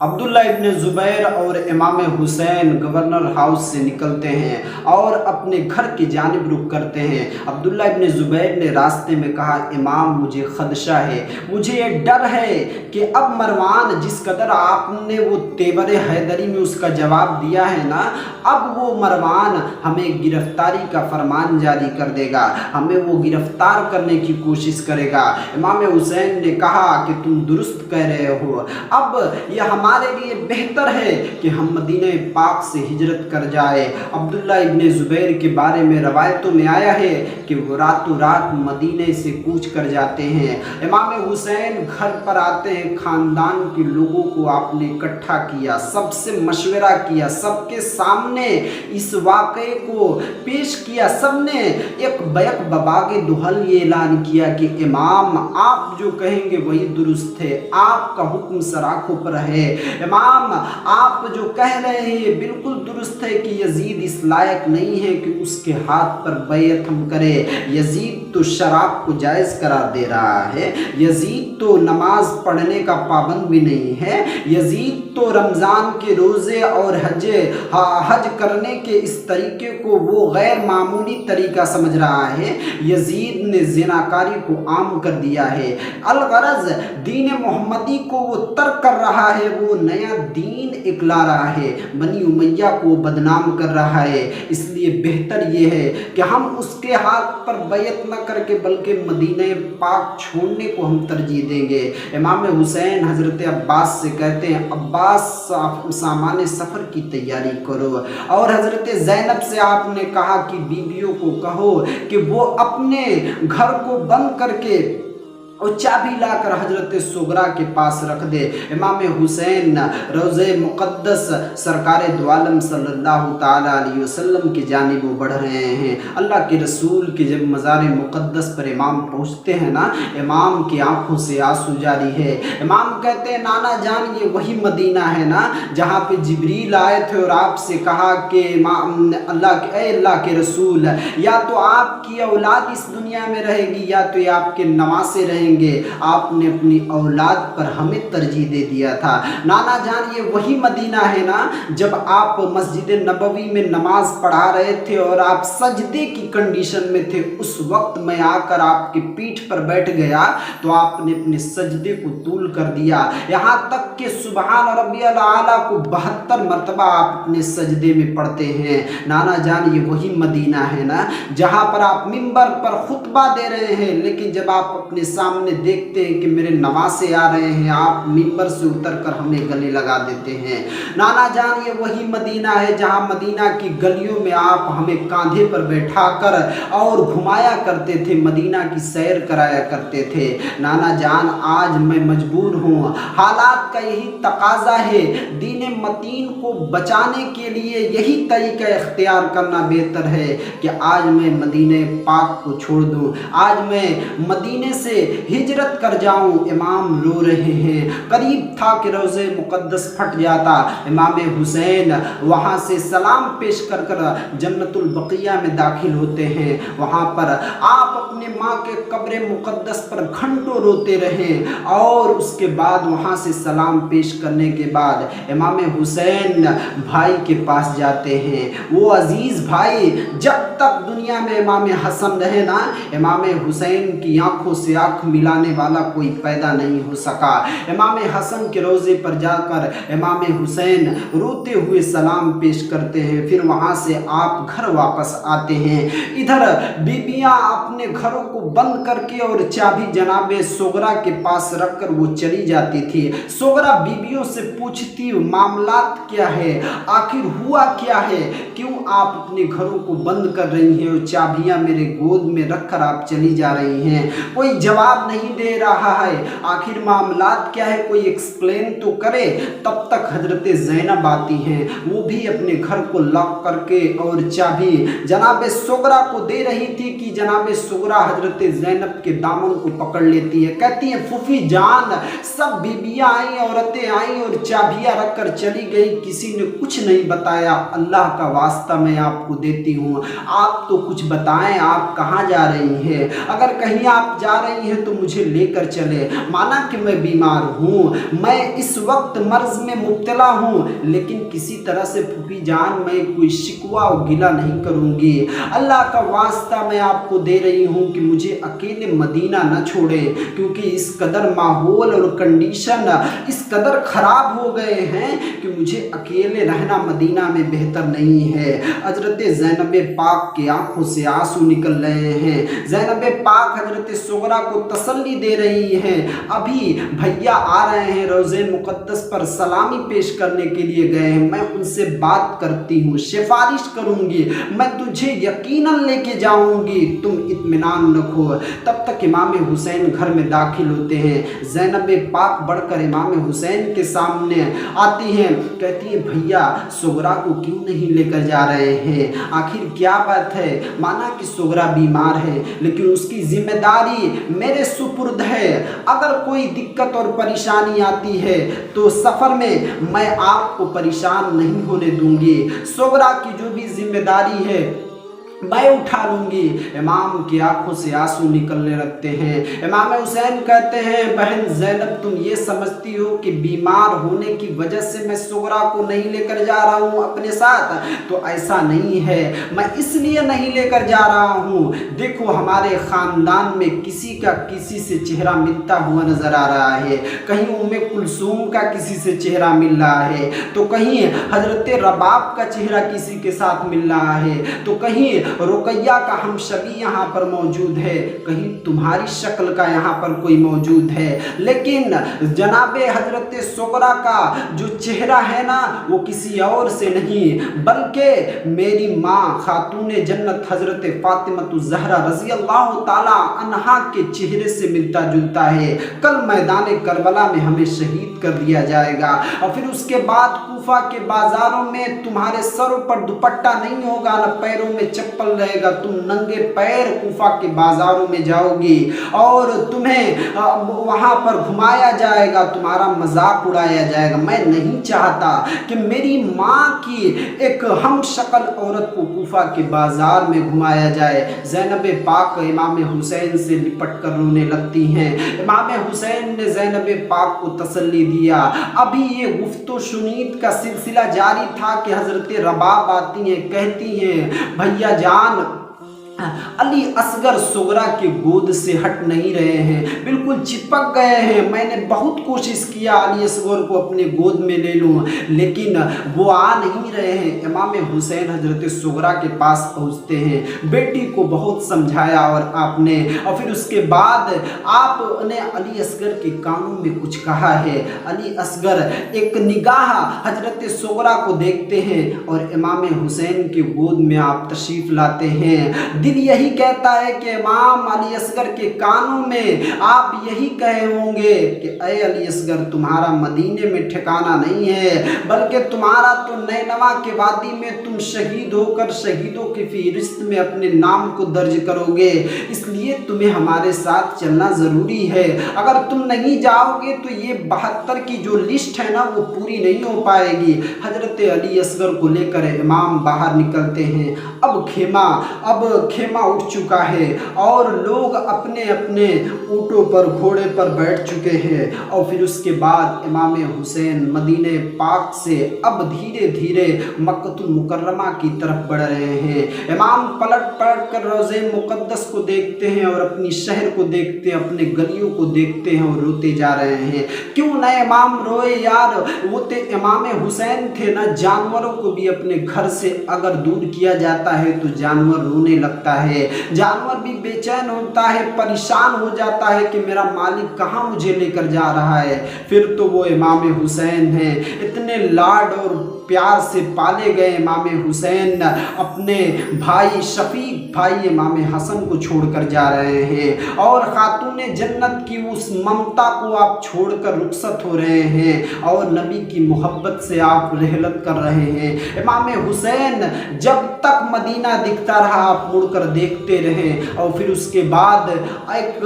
अब्दुल्ला इब्न ज़ुबैर और इमाम Hussain governor house से निकलते हैं और अपने घर की जानिब रुख करते हैं। अब्दुल्ला इब्न ज़ुबैर ने रास्ते में कहा, इमाम मुझे खदशा है, मुझे ये डर है कि अब मरवान जिस कदर आपने वो तेवर हैदरी में उसका जवाब दिया है ना, अब वो मरवान हमें गिरफ्तारी का फरमान जारी कर देगा, हमें वो गिरफ्तार करने की कोशिश करेगा। इमाम हुसैन ने कहा कि तुम दुरुस्त कह रहे हो, अब यह हमारे लिए बेहतर है कि हम मदीने पाक से हिजरत कर जाए। अब्दुल्ला इब्न ज़ुबैर के बारे में रवायतों में आया है कि वो रातों रात मदीने से कूच कर जाते हैं। इमाम हुसैन घर पर आते हैं, ख़ानदान के लोगों को आपने इकट्ठा किया, सबसे मशवरा किया, सबके सामने इस वाक़े को पेश किया। सबने एक बैक बबागे दुहल ये ऐलान किया कि इमाम आप जो कहेंगे वही दुरुस्त है, आपका हुक्म सराखों पर है। इमाम आप जो कह रहे हैं ये बिल्कुल दुरुस्त है कि यजीद इस लायक नहीं है कि उसके हाथ पर बैत हम करें। यजीद तो शराब को जायज़ करार दे रहा है, यजीद तो नमाज पढ़ने का पाबंद भी नहीं है, यजीद तो रमज़ान के रोज़े और हज करने के इस तरीके को वो गैर मामूली तरीका समझ रहा है। यजीद ने ज़िनाकारी को आम कर दिया है। अलगरज दीन मोहम्मदी को वो तर्क कर रहा है, वो नया दीन इकला रहा है, बनी उमैया को बदनाम कर रहा है। इसलिए बेहतर ये है कि हम उसके हाथ पर बैत न करके बल्कि मदीने पाक छोड़ने को हम तरजीह देंगे। इमाम हुसैन हज़रत अब्बास से कहते हैं, अब्बास सामान सफ़र की तैयारी करो। और हज़रत ज़ैनब से आपने कहा कि बीवियों को कहो कि वो अपने घर को बंद करके और चाबी लाकर हजरत सुगरा के पास रख दे। इमाम हुसैन रोज़े मुक़द्दस सरकार दो आलम सल्लल्लाहु ताला अलैहि वसल्लम की जानिब वो बढ़ रहे हैं। अल्लाह के रसूल के जब मज़ार मुक़द्दस पर इमाम पहुँचते हैं ना, इमाम की आंखों से आंसू जारी है। इमाम कहते हैं, नाना जान ये वही मदीना है ना जहाँ पे जिब्रील आए थे और आपसे कहा कि अल्लाह के रसूल, या तो आपकी औलाद इस दुनिया में रहेगी या तो ये आपके नवासे रहेंगे। आपने अपनी औलाद पर हमें तरजीह दे दिया था। नाना जान ये वही मदीना है ना जब आप मस्जिद नबवी में नमाज पढ़ा रहे थे और आप सजदे की कंडीशन में थे, उस वक्त मैं आकर आपकी पीठ पर बैठ गया तो आपने अपने सजदे को तूल कर दिया, यहाँ तक कि सुबहान रब्बियल आला को 72 मरतबा आप अपने सजदे में पढ़ते हैं। नाना जान ये वही मदीना है ना जहाँ पर आप मिंबर पर खुतबा दे रहे हैं, लेकिन जब आप अपने सामने देखते हैं कि मेरे नवासे आ रहे हैं, आप मिंबर से उतरकर हमें गले लगा देते हैं। नाना जान ये वही मदीना है जहाँ मदीना की गलियों में आप हमें कांधे पर बैठाकर और घुमाया करते थे, मदीना की सैर कराया करते थे। नाना जान आज मैं मजबूर हूँ, हालात का यही तकाजा है, दीन मतीन को बचाने के लिए यही तरीका इख्तियार करना बेहतर है कि आज मैं मदीने पाक को छोड़ दूँ, आज मैं मदीने से हिजरत कर जाऊं। इमाम रो रहे हैं, करीब था कि रोज़े मुक़द्दस फट जाता। इमाम हुसैन वहाँ से सलाम पेश कर कर जन्नतुल बक़िया में दाखिल होते हैं। वहाँ पर आप अपने माँ के कब्र मुक़द्दस पर घंटों रोते रहे और उसके बाद वहाँ से सलाम पेश करने के बाद इमाम हुसैन भाई के पास जाते हैं। वो अजीज़ भाई, जब तक दुनिया में इमाम हसन रहे ना, इमाम हुसैन की आंखों से आंख मिलाने वाला कोई पैदा नहीं हो सका। इमाम हसन के रोज़े पर जाकर इमाम हुसैन रोते हुए सलाम पेश करते हैं, फिर वहाँ से आप घर वापस आते हैं। इधर बीबियाँ अपने घरों को बंद करके और चाबी जनाबे सुगरा के पास रखकर वो चली जाती थी। सुगरा बीबियों से पूछती मामलात क्या है, आखिर हुआ क्या है, क्यों आप अपने घरों को बंद कर रही हैं और चाबियाँ मेरे गोद में रखकर आप चली जा रही हैं। कोई जवाब नहीं दे रहा है, आखिर मामलात क्या है, कोई एक्सप्लेन तो करे। तब तक हजरत ज़ैनब आती हैं, वो भी अपने घर को लॉक करके और चाबी जनाब सुगरा को दे रही थी कि जनाब सुगरा हजरत ज़ैनब के दामन को पकड़ लेती है, कहती है फूफी जान। सब बीबियाँ आई, औरतें आई और चाबियाँ रखकर चली गई, किसी ने कुछ नहीं बताया। अल्लाह का वास्ता मैं आपको देती हूँ, आप तो कुछ बताएं, आप कहाँ जा रही हैं? अगर कहीं आप जा रही हैं तो मुझे लेकर चले। माना कि मैं बीमार हूँ, मैं इस वक्त मर्ज में मुब्तला हूँ, लेकिन किसी तरह से फूफी जान मैं कोई शिकवा और गिला नहीं करूँगी। अल्लाह का वास्ता मैं आपको दे रही हूँ कि मुझे अकेले मदीना न छोड़े, क्योंकि इस कदर माहौल और कंडीशन इस कदर ख़राब हो गए हैं कि मुझे अकेले रहना मदीना में बेहतर नहीं है। हज़रत ज़ैनब पाक की आंखों से आंसू निकल रहे हैं। ज़ैनब पाक हज़रत सुगरा को तसल्ली दे रही हैं। अभी भैया आ रहे हैं, रोज़े मुक़द्दस पर सलामी पेश करने के लिए गए हैं, मैं उनसे बात करती हूँ, सिफारिश करूँगी, मैं तुझे यकीनन लेके जाऊँगी, तुम इत्मीनान रखो। तब तक इमाम हुसैन घर में दाखिल होते हैं। ज़ैनब पाक बढ़कर इमाम हुसैन के सामने आती हैं, कहती है भैया सुगरा को क्यों नहीं लेकर जा रहे हैं, आखिर क्या बात है। माना कि सुगरा बीमार है, लेकिन उसकी जिम्मेदारी मेरे सुपुर्द है। अगर कोई दिक्कत और परेशानी आती है तो सफ़र में मैं आपको परेशान नहीं होने दूंगी। सुगरा की जो भी जिम्मेदारी है मैं उठा लूँगी। इमाम की आंखों से आंसू निकलने लगते हैं। इमाम हुसैन कहते हैं बहन ज़ैनब तुम ये समझती हो कि बीमार होने की वजह से मैं सुगरा को नहीं लेकर जा रहा हूँ अपने साथ, तो ऐसा नहीं है। मैं इसलिए नहीं लेकर जा रहा हूँ, देखो हमारे ख़ानदान में किसी का किसी से चेहरा मिलता हुआ नज़र आ रहा है। कहीं उम्मे कुलसूम का किसी से चेहरा मिल रहा है, तो कहीं हज़रत रबाब का चेहरा किसी के साथ मिल रहा है, तो कहीं रुकैया का हम शबी यहाँ पर मौजूद है, कहीं तुम्हारी शक्ल का यहाँ पर कोई मौजूद है। लेकिन जनाबे हजरत सुगरा का जो चेहरा है ना वो किसी और से नहीं बल्कि मेरी माँ खातून जन्नत हजरत फातिमा ज़हरा रज़ी अल्लाह ताला अन्हा के चेहरे से मिलता जुलता है। कल मैदान करबला में हमें शहीद कर दिया जाएगा और फिर उसके बाद कूफा के बाजारों में तुम्हारे सरों पर दुपट्टा नहीं होगा, न पैरों में चप्पल रहेगा, तुम नंगे पैर कूफा के बाजारों में जाओगी और तुम्हें वहां पर घुमाया जाएगा, तुम्हारा मजाक उड़ाया जाएगा। मैं नहीं चाहता कि मेरी माँ की एक हम शक्ल औरत को कूफा के बाजार में घुमाया जाए। ज़ैनब पाक इमाम हुसैन से लिपट कर रोने लगती हैं। इमाम हुसैन ने ज़ैनब पाक को तसल्ली दिया। अभी ये गुफ्तो शुनीद का सिलसिला जारी था कि हज़रत रबाब आती हैं, कहती हैं भैया जान अली असगर सुगरा के गोद से हट नहीं रहे हैं, बिल्कुल चिपक गए हैं। मैंने बहुत कोशिश किया अली असगर को अपने गोद में ले लूं, लेकिन वो आ नहीं रहे हैं। इमाम हुसैन हजरत सुगरा के पास पहुंचते हैं, बेटी को बहुत समझाया और फिर उसके बाद आपने अली असगर के कानों में कुछ कहा है। अली असगर एक निगाह हजरत सुगरा को देखते हैं और इमाम हुसैन के गोद में आप तशरीफ़ लाते हैं। दिल यही कहता है कि इमाम अली असगर के कानों में आप यही कहे होंगे कि ऐ अली असगर तुम्हारा मदीने में ठिकाना नहीं है, बल्कि तुम्हारा तो नैनवा के वादी में तुम शहीद होकर शहीदों की फहरिस्त में अपने नाम को दर्ज करोगे, इसलिए तुम्हें हमारे साथ चलना ज़रूरी है। अगर तुम नहीं जाओगे तो ये 72 की जो लिस्ट है ना वो पूरी नहीं हो पाएगी। हजरत अली असगर को लेकर इमाम बाहर निकलते हैं। अब खेमा उठ चुका है और लोग अपने अपने ऊँटों पर घोड़े पर बैठ चुके हैं और फिर उसके बाद इमाम हुसैन मदीने पाक से अब धीरे धीरे मक्कतुल मुकर्रमा की तरफ बढ़ रहे हैं। इमाम पलट कर रोज़े मुक़द्दस को देखते हैं और अपनी शहर को देखते हैं, अपने गलियों को देखते हैं और रोते जा रहे हैं। क्यों ना इमाम रोए यार, वो तो इमाम हुसैन थे ना। जानवरों को भी अपने घर से अगर दूर किया जाता है तो जानवर रोने लगता है, जानवर भी बेचैन होता है, परेशान हो जाता है कि मेरा मालिक कहाँ मुझे लेकर जा रहा है। फिर तो वो इमाम हुसैन हैं, इतने लाड और प्यार से पाले गए इमाम हुसैन अपने भाई शफीक भाई इमाम हसन को छोड़कर जा रहे हैं और खातून जन्नत की उस ममता को आप छोड़कर रुखसत हो रहे हैं और नबी की मोहब्बत से आप रहलत कर रहे हैं। इमाम हुसैन जब तक मदीना दिखता रहा आप मुड़कर देखते रहे और फिर उसके बाद एक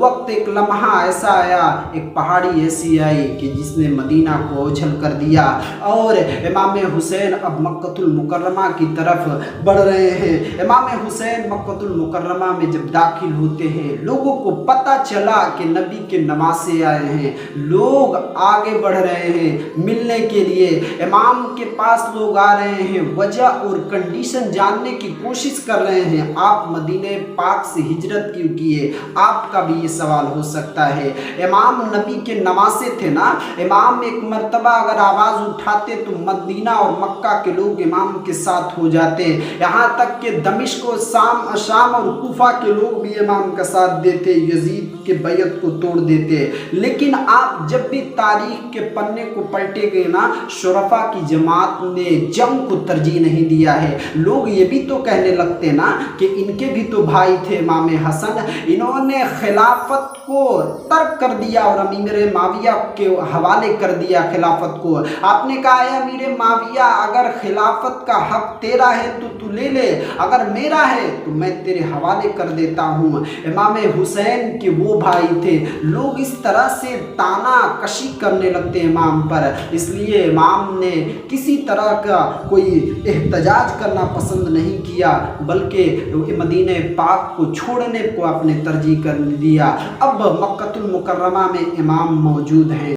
वक्त एक लम्हा ऐसा आया, एक पहाड़ी ऐसी आई कि जिसने मदीना को ओझल कर दिया और इमाम इमाम हुसैन अब मक्कतुल मुकर्रमा की तरफ बढ़ रहे हैं। इमाम हुसैन मक्कतुल मुकर्रमा में जब दाखिल होते हैं, लोगों को पता चला कि नबी के नवासे आए हैं, लोग आगे बढ़ रहे हैं मिलने के लिए। इमाम के पास लोग आ रहे हैं, वजह और कंडीशन जानने की कोशिश कर रहे हैं, आप मदीने पाक से हिजरत क्यों किए? आपका भी ये सवाल हो सकता है। इमाम नबी के नवासे थे ना, इमाम एक मर्तबा अगर आवाज़ उठाते तो मदीना और मक्का के लोग इमाम के साथ हो जाते, यहाँ तक कि दमिश्क और शाम और कूफा के लोग भी इमाम का साथ देते, यजीद के बैत को तोड़ देते। लेकिन आप जब भी तारीख के पन्ने को पलटे गए ना, शुरफा की जमात ने जंग को तरजीह नहीं दिया है। लोग ये भी तो कहने लगते ना कि इनके भी तो भाई थे इमाम हसन, इन्होंने खिलाफत को तर्क कर दिया और अमीर माविया के हवाले कर दिया खिलाफत को। आपने कहा है अमीर माविया, अगर खिलाफत का हक तेरा है तो तू ले ले, अगर मेरा है तो मैं तेरे हवाले कर देता हूँ। इमाम हुसैन के वो भाई थे। लोग इस तरह से ताना कशी करने लगते इमाम पर, इसलिए इमाम ने किसी तरह का कोई एहतजाज करना पसंद नहीं किया, बल्कि मदीने पाक को छोड़ने को आपने तरजीह कर दिया। अब मक्कतुल मुकर्रमा में इमाम मौजूद हैं।